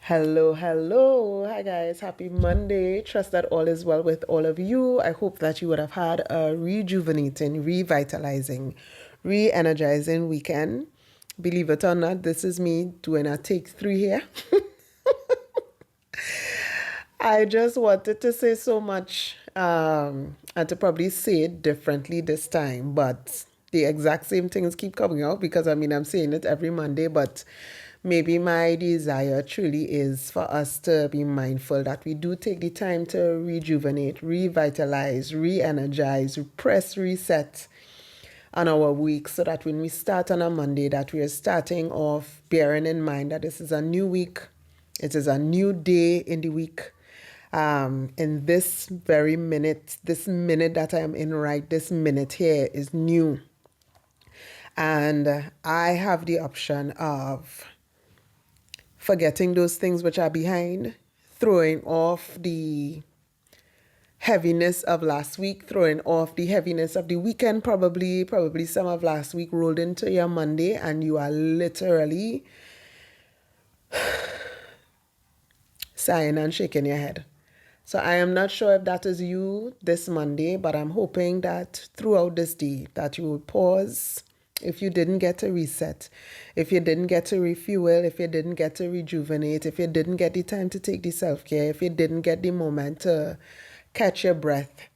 Hello, hello. Hi, guys. Happy Monday. Trust that all is well with all of you. I hope that you would have had a rejuvenating, revitalizing, re energizing weekend. Believe it or not, this is me doing a take 3 here. I just wanted to say so much and to probably say it differently this time, but the exact same things keep coming out because I'm saying it every Monday, but maybe my desire truly is for us to be mindful that we do take the time to rejuvenate, revitalize, re energize, press reset on our week so that when we start on a Monday, that we are starting off bearing in mind that this is a new week, it is a new day in the week. In this very minute, this minute that I am in right this minute here is new. And I have the option of forgetting those things which are behind, throwing off the heaviness of last week, throwing off the heaviness of the weekend, probably some of last week rolled into your Monday, and you are literally sighing and shaking your head. So I am not sure if that is you this Monday, but I'm hoping that throughout this day that you will pause. If you didn't get to reset, if you didn't get to refuel, if you didn't get to rejuvenate, if you didn't get the time to take the self-care, if you didn't get the moment to catch your breath,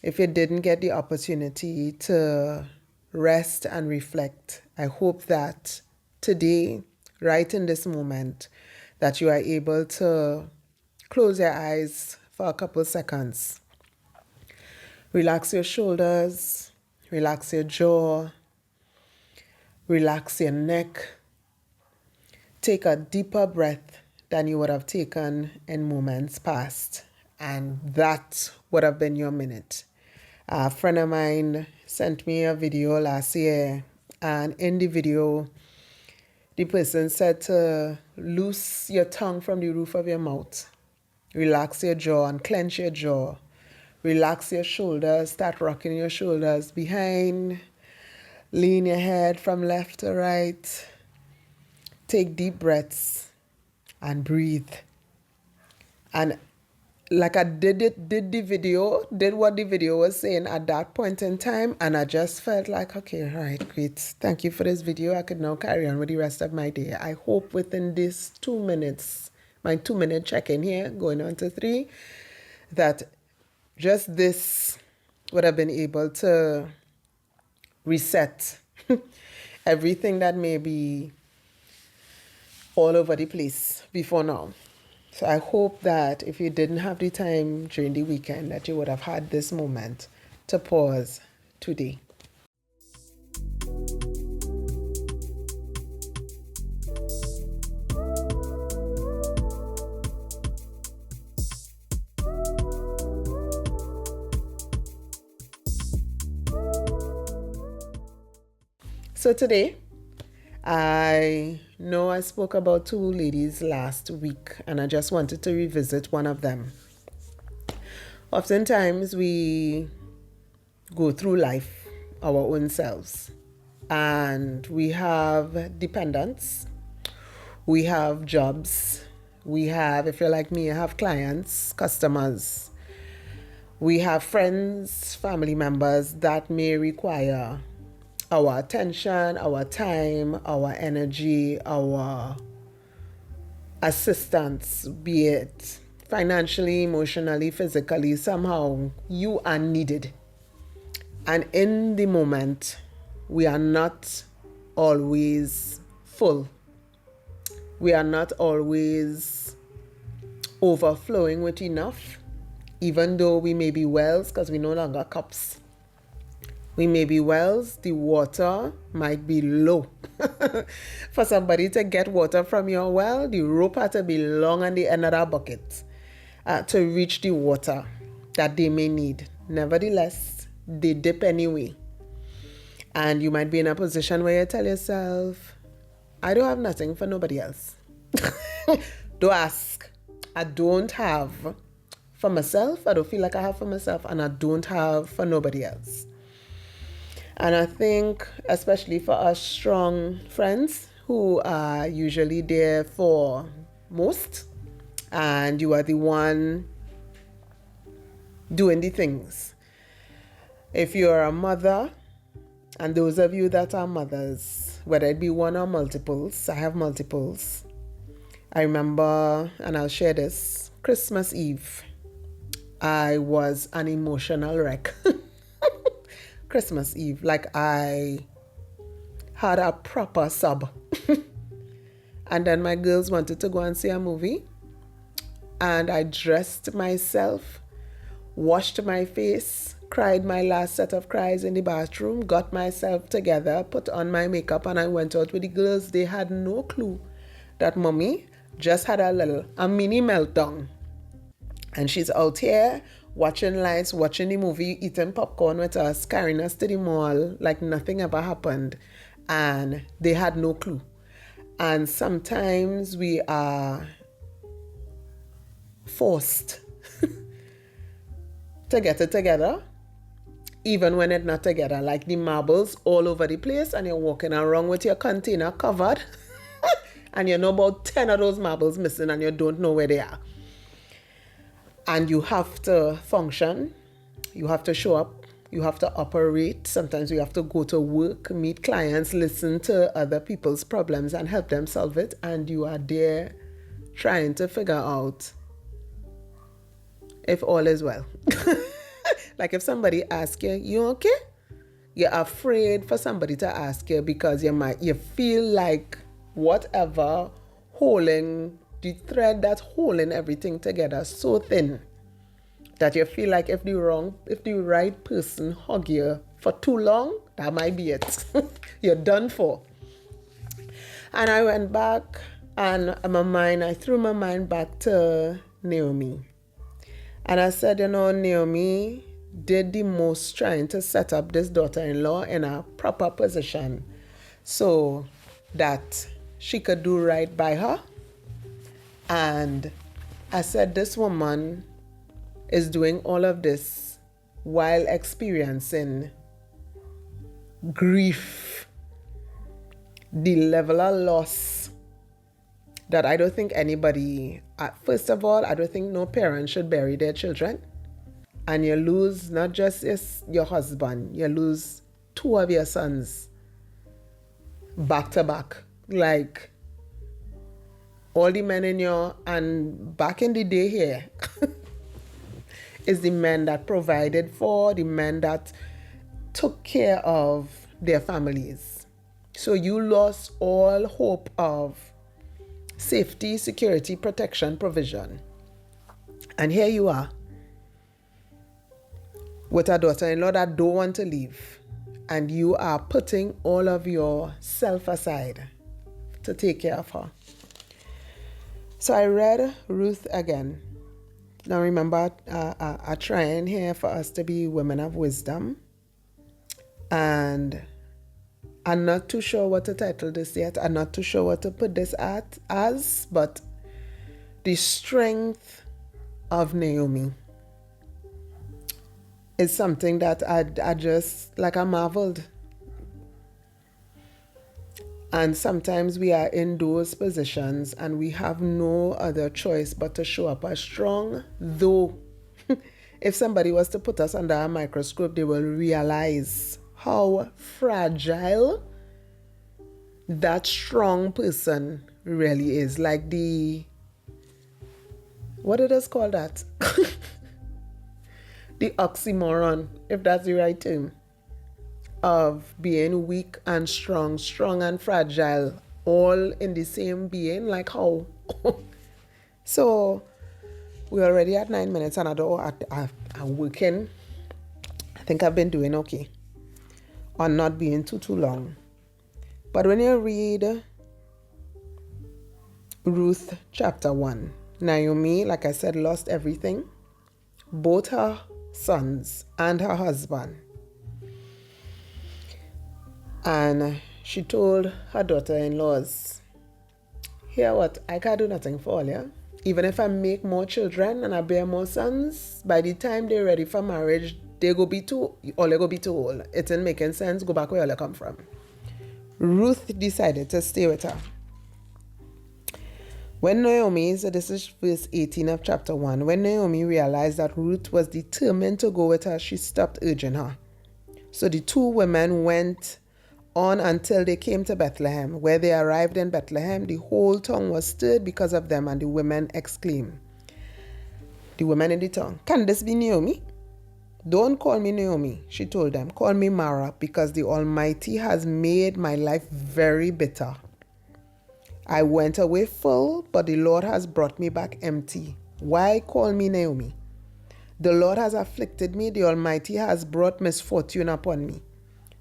if you didn't get the opportunity to rest and reflect, I hope that today, right in this moment, that you are able to close your eyes for a couple seconds. Relax your shoulders, relax your jaw, relax your neck. Take a deeper breath than you would have taken in moments past. And that would have been your minute. A friend of mine sent me a video last year, and in the video, the person said to loose your tongue from the roof of your mouth. Relax your jaw and clench your jaw. Relax your shoulders. Start rocking your shoulders behind. Lean your head from left to right. Take deep breaths and breathe. And like I did what the video was saying at that point in time, and I just felt like, okay, all right, great. Thank you for this video. I could now carry on with the rest of my day. I hope within these 2 minutes, my 2-minute check-in here, going on to 3, that just this would have been able to reset everything that may be all over the place before now. So I hope that if you didn't have the time during the weekend, that you would have had this moment to pause today. So today, I know I spoke about 2 ladies last week, and I just wanted to revisit one of them. Oftentimes, we go through life our own selves, and we have dependents, we have jobs, we have, if you're like me, I have clients, customers, we have friends, family members that may require our attention, our time, our energy, our assistance, be it financially, emotionally, physically. Somehow you are needed. And in the moment, we are not always full. We are not always overflowing with enough, even though we may be wells, because we no longer cups. We may be wells, the water might be low. For somebody to get water from your well, the rope had to be long on the end of that bucket to reach the water that they may need. Nevertheless, they dip anyway. And you might be in a position where you tell yourself, I don't have nothing for nobody else. Don't ask. I don't have for myself. I don't feel like I have for myself, and I don't have for nobody else. And I think, especially for us strong friends who are usually there for most, and you are the one doing the things. If you're a mother, and those of you that are mothers, whether it be one or multiples, I have multiples. I remember, and I'll share this, Christmas Eve, I was an emotional wreck. Christmas Eve, like I had a proper sub. And then my girls wanted to go and see a movie. And I dressed myself, washed my face, cried my last set of cries in the bathroom, got myself together, put on my makeup, and I went out with the girls. They had no clue that mommy just had a mini meltdown. And she's out here watching lights, watching the movie, eating popcorn with us, carrying us to the mall like nothing ever happened. And they had no clue. And sometimes we are forced to get it together, even when it's not together. Like the marbles all over the place, and you're walking around with your container covered, and you know about 10 of those marbles missing, and you don't know where they are. And you have to function, you have to show up, you have to operate. Sometimes you have to go to work, meet clients, listen to other people's problems and help them solve it. And you are there trying to figure out if all is well. Like if somebody asks you, you okay? You're afraid for somebody to ask you because you feel like whatever holding the thread that's holding everything together so thin that you feel like if the right person hug you for too long, that might be it. You're done for. And I went back and I threw my mind back to Naomi. And I said, Naomi did the most trying to set up this daughter-in-law in a proper position so that she could do right by her. And I said, this woman is doing all of this while experiencing grief, the level of loss that I don't think anybody, first of all, I don't think no parent should bury their children. And you lose not just your husband, you lose 2 of your sons back to back. Like all the men and back in the day here, is the men that provided for, the men that took care of their families. So you lost all hope of safety, security, protection, provision. And here you are with a daughter-in-law that don't want to leave. And you are putting all of your self aside to take care of her. So I read Ruth again. Now remember, I'm trying here for us to be women of wisdom. And I'm not too sure what to title this yet. I'm not too sure what to put this as, but the strength of Naomi is something that I just, like I marveled. And sometimes we are in those positions and we have no other choice but to show up as strong. Though, if somebody was to put us under a microscope, they will realize how fragile that strong person really is. Like what did us call that? The oxymoron, if that's the right term, of being weak and strong and fragile, all in the same being. Like how? So we're already at 9 minutes and I'm working. I think I've been doing okay on not being too long. But when you read Ruth chapter 1, Naomi, like I said, lost everything, both her sons and her husband. And she told her daughter-in-laws, hear what, I can't do nothing for all you. Even if I make more children and I bear more sons, by the time they're ready for marriage, they go be too old. It ain't making sense. Go back where you come from. Ruth decided to stay with her. When Naomi, so this is verse 18 of chapter 1, when Naomi realized that Ruth was determined to go with her, she stopped urging her. So the two women went on until they came to Bethlehem. Where they arrived in Bethlehem, the whole town was stirred because of them, and the women exclaimed, the women in the town, "Can this be Naomi?" "Don't call me Naomi," she told them. "Call me Mara, because the Almighty has made my life very bitter. I went away full, but the Lord has brought me back empty. Why call me Naomi? The Lord has afflicted me. The Almighty has brought misfortune upon me."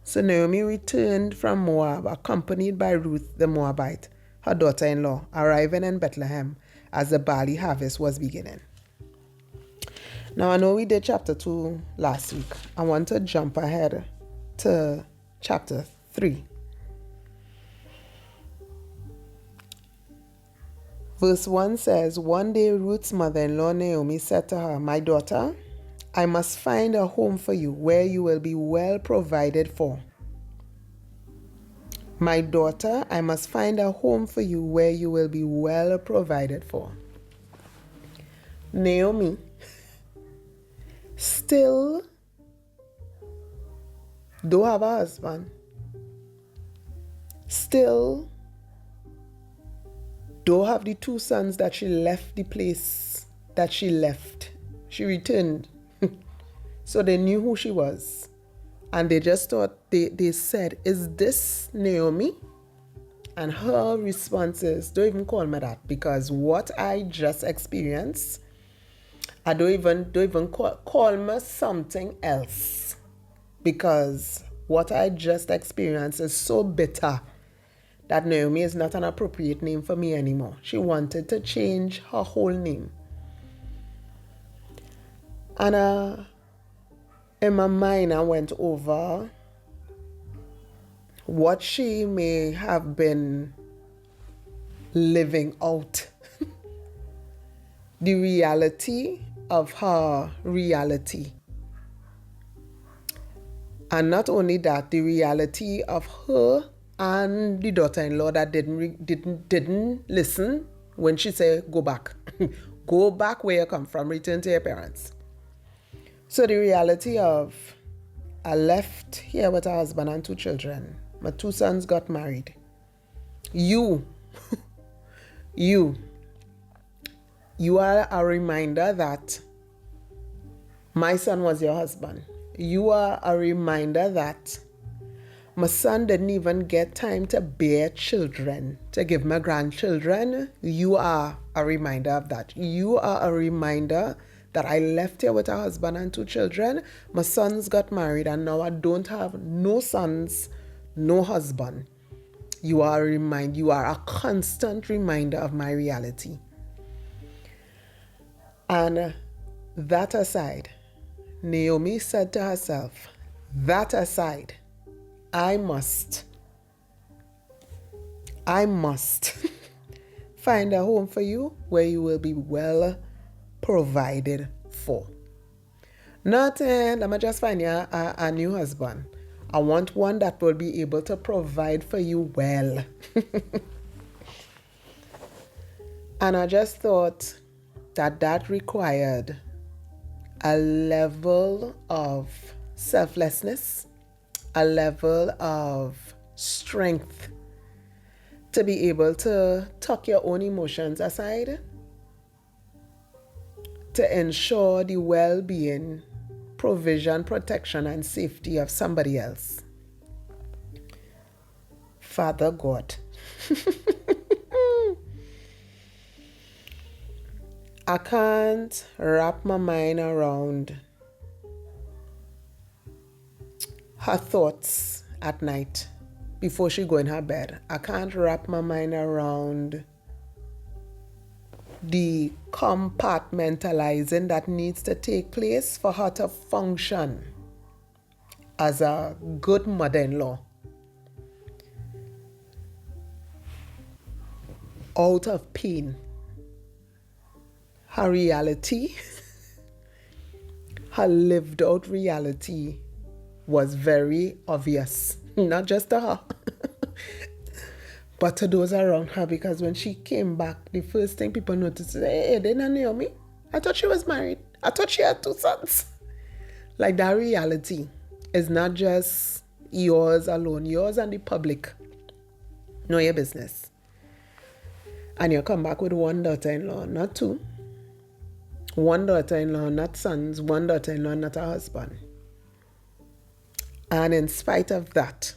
So Naomi returned from Moab, accompanied by Ruth the Moabite, her daughter-in-law, arriving in Bethlehem as the barley harvest was beginning. Now, I know we did chapter 2 last week. I want to jump ahead to chapter 3. Verse 1 says, "One day Ruth's mother-in-law Naomi said to her, 'My daughter, I must find a home for you where you will be well provided for.' My daughter, I must find a home for you where you will be well provided for." Naomi still don't have a husband. Still don't have the two sons that she left the place that she left. She returned. So they knew who she was. And they just thought, they said, "Is this Naomi?" And her response is, "Don't even call me that, because what I just experienced, I don't even call me something else, because what I just experienced is so bitter that Naomi is not an appropriate name for me anymore." She wanted to change her whole name. And in my mind, I went over what she may have been living out. The reality of her reality. And not only that, the reality of her and the daughter-in-law that didn't listen when she said, "Go back." Go back where you come from, return to your parents. So the reality of, I left here with a husband and 2 children. My 2 sons got married. You are a reminder that my son was your husband. You are a reminder that my son didn't even get time to bear children, to give my grandchildren. You are a reminder of that. You are a reminder that I left here with a husband and 2 children. My sons got married, and now I don't have no sons, no husband. You are a constant reminder of my reality. And that aside, Naomi said to herself, that aside, I must find a home for you where you will be well provided for. Not, let me just find you a new husband. I want one that will be able to provide for you well. And I just thought that required a level of selflessness, a level of strength to be able to tuck your own emotions aside, to ensure the well-being, provision, protection, and safety of somebody else. Father God. I can't wrap my mind around her thoughts at night before she go in her bed. I can't wrap my mind around the compartmentalizing that needs to take place for her to function as a good mother-in-law. Out of pain. Her reality, her lived out reality was very obvious, not just to her, but to those around her, because when she came back, the first thing people noticed is, hey, they not Naomi. I thought she was married. I thought she had 2 sons. Like, that reality is not just yours alone. Yours and the public know your business. And you come back with 1 daughter-in-law, not 2. 1 daughter-in-law, not sons. 1 daughter-in-law, not a husband. And in spite of that,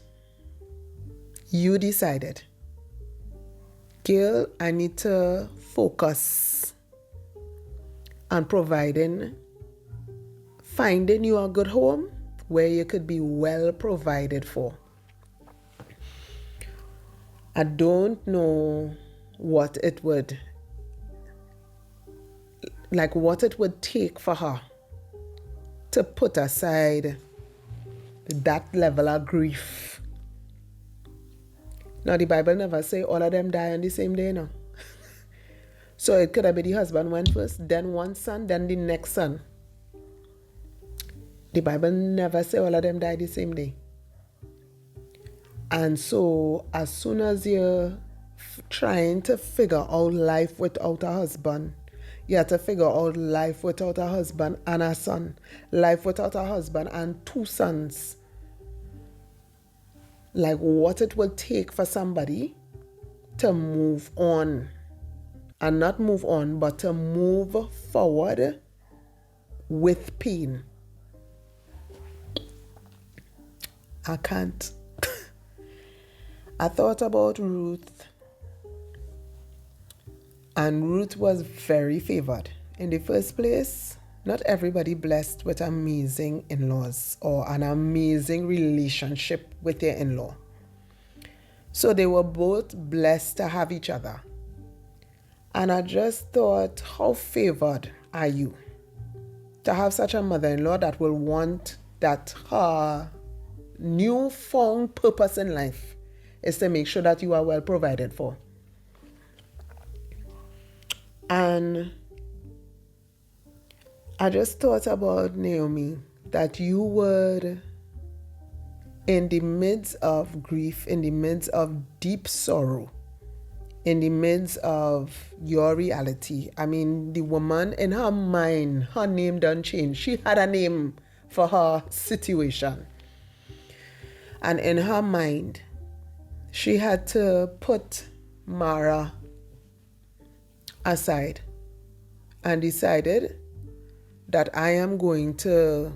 you decided, girl, I need to focus on finding you a good home where you could be well provided for. I don't know what it would take for her to put aside that level of grief. Now, the Bible never say all of them die on the same day, no. So it could have been the husband went first, then 1 son, then the next son. The Bible never say all of them die the same day. And so as soon as you're trying to figure out life without a husband, you have to figure out life without a husband and a son, life without a husband and 2 sons. Like, what it will take for somebody to move on, and not move on, but to move forward with pain. I can't. I thought about Ruth, and Ruth was very favored. In the first place, not everybody blessed with amazing in-laws or an amazing relationship with their in-law. So they were both blessed to have each other. And I just thought, how favored are you to have such a mother-in-law that will want that her newfound purpose in life is to make sure that you are well provided for. And I just thought about Naomi, that you would, in the midst of grief, in the midst of deep sorrow, in the midst of your reality. I mean, the woman, in her mind, her name done change. She had a name for her situation. And in her mind, she had to put Mara aside and decided that I am going to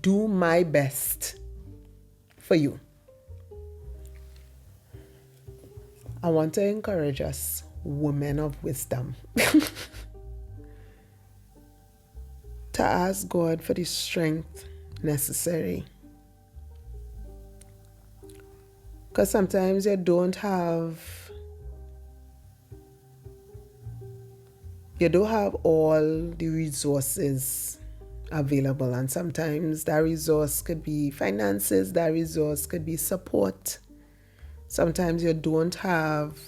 do my best for you. I want to encourage us, women of wisdom, to ask God for the strength necessary. Because sometimes you don't have all the resources available, and sometimes that resource could be finances, that resource could be support. Sometimes you don't have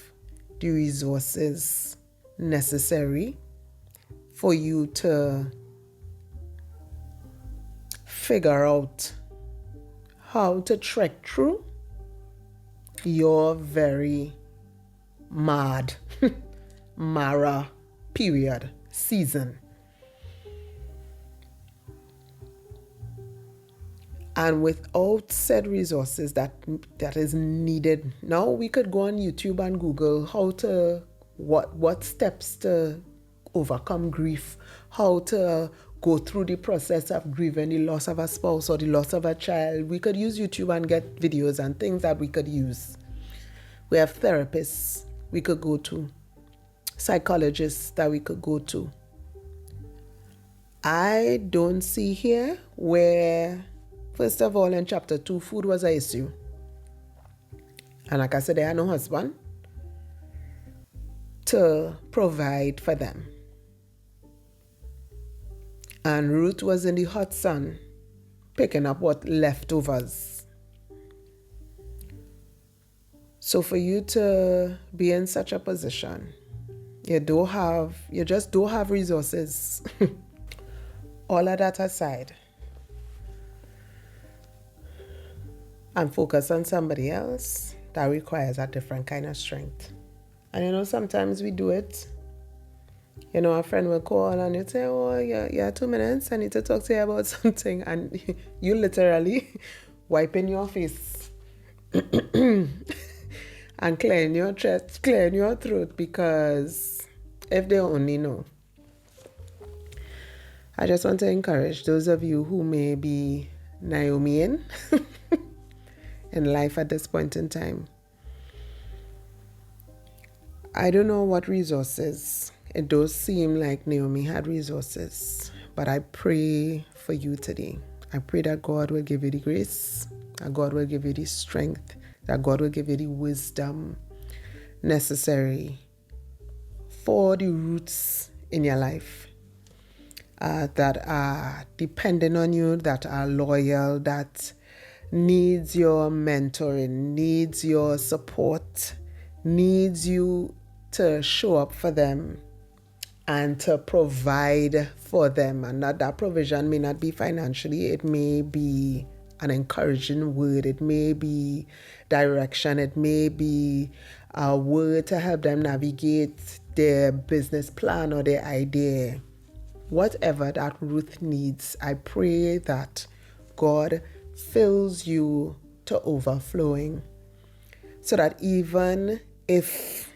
the resources necessary for you to figure out how to trek through your very mad Mara period season. And without said resources that is needed, now we could go on YouTube and Google what steps to overcome grief, how to go through the process of grieving the loss of a spouse or the loss of a child. We could use YouTube and get videos and things that we could use. We have therapists we could go to, psychologists that we could go to. I don't see here where, first of all, in chapter 2, food was an issue. And like I said, they had no husband to provide for them. And Ruth was in the hot sun picking up what leftovers. So for you to be in such a position, you just don't have resources. All of that aside, and focus on somebody else, that requires a different kind of strength. And sometimes we do it. A friend will call and you say, oh, yeah, 2 minutes, I need to talk to you about something. And you literally wiping your face and clearing your chest, clearing your throat, because if they only know. I just want to encourage those of you who may be Naomi in life at this point in time. I don't know what resources. It does seem like Naomi had resources, but I pray for you today. I pray that God will give you the grace, that God will give you the strength, that God will give you the wisdom necessary for the roots in your life that are dependent on you, that are loyal, that needs your mentoring, needs your support, needs you to show up for them and to provide for them. And that provision may not be financially, it may be an encouraging word, it may be direction, it may be a word to help them navigate their business plan or their idea. Whatever that Ruth needs, I pray that God fills you to overflowing, so that even if,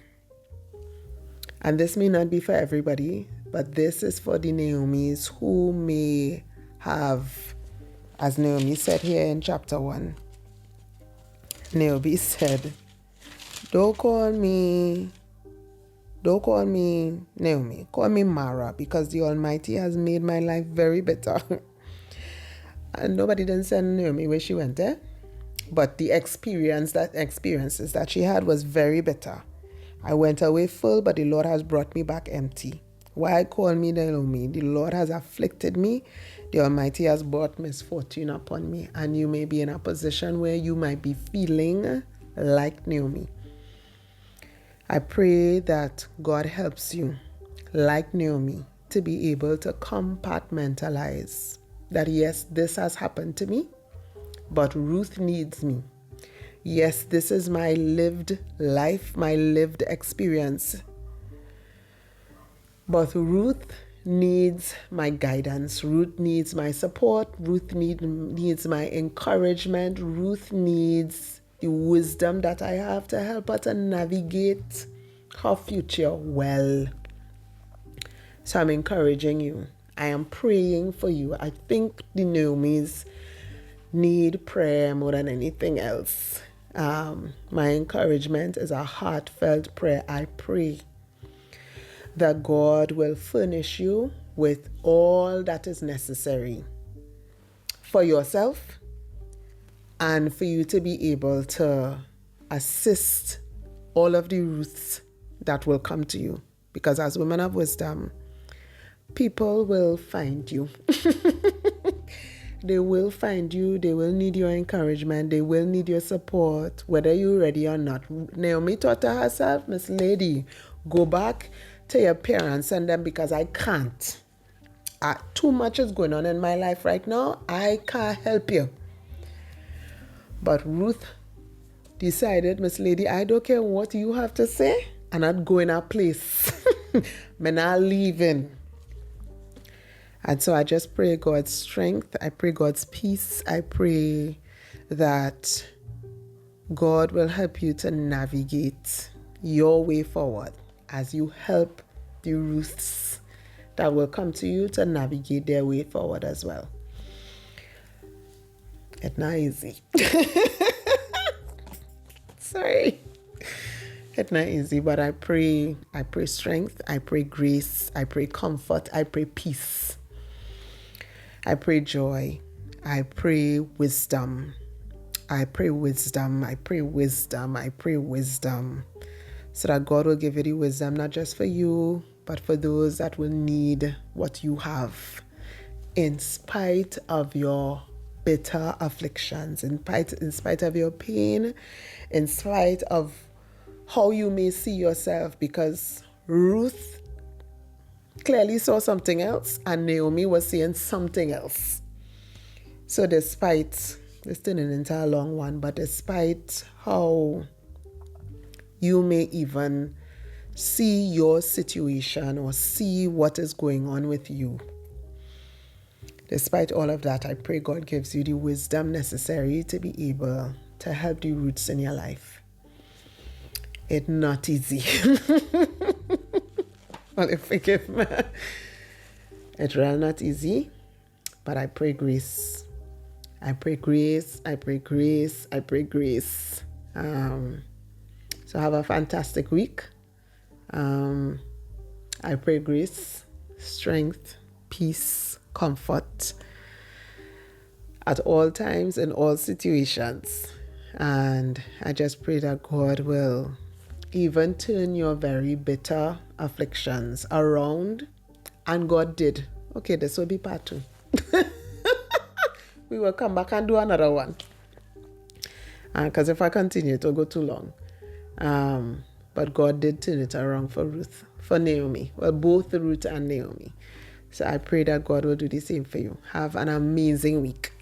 and this may not be for everybody, but this is for the Naomis who may have, as Naomi said here in chapter 1, Naomi said, don't call me Naomi, call me Mara, because the Almighty has made my life very bitter. And nobody didn't send Naomi where she went there. But the experiences that she had was very bitter. I went away full, but the Lord has brought me back empty. Why call me Naomi? The Lord has afflicted me. The Almighty has brought misfortune upon me. And you may be in a position where you might be feeling like Naomi. I pray that God helps you, like Naomi, to be able to compartmentalize that, yes, this has happened to me, but Ruth needs me. Yes, this is my lived life, my lived experience. But Ruth needs my guidance. Ruth needs my support. Ruth needs my encouragement. Ruth needs the wisdom that I have to help her to navigate her future well. So I'm encouraging you. I am praying for you. I think the Naomis need prayer more than anything else. My encouragement is a heartfelt prayer. I pray that God will furnish you with all that is necessary for yourself and for you to be able to assist all of the Ruths that will come to you. Because as women of wisdom, people will find you. They will find you. They will need your encouragement. They will need your support, whether you're ready or not. Naomi thought to herself, Miss Lady, go back to your parents and them, because I can't. Too much is going on in my life right now. I can't help you. But Ruth decided, Miss Lady, I don't care what you have to say. I'm not going a place. I'm not leaving. And so I just pray God's strength. I pray God's peace. I pray that God will help you to navigate your way forward as you help the Ruths that will come to you to navigate their way forward as well. It's not easy. Sorry. It's not easy, but I pray strength. I pray grace. I pray comfort. I pray peace. I pray joy. I pray wisdom. I pray wisdom. I pray wisdom. I pray wisdom. So that God will give you the wisdom, not just for you, but for those that will need what you have. In spite of your bitter afflictions, in spite of your pain, in spite of how you may see yourself, because Ruth clearly saw something else and Naomi was seeing something else. So despite, this turning into a long one, but despite how You may even see your situation or see what is going on with you. Despite all of that, I pray God gives you the wisdom necessary to be able to help the roots in your life. It's not easy. Well, forgive me. It's really not easy, but I pray grace. I pray grace. I pray grace. I pray grace. So have a fantastic week. I pray grace, strength, peace, comfort at all times, in all situations. And I just pray that God will even turn your very bitter afflictions around. And God did. Okay, this will be part 2. We will come back and do another one. Because if I continue, it will go too long. But God did turn it around for Ruth, for Naomi. Well, both Ruth and Naomi. So I pray that God will do the same for you. Have an amazing week.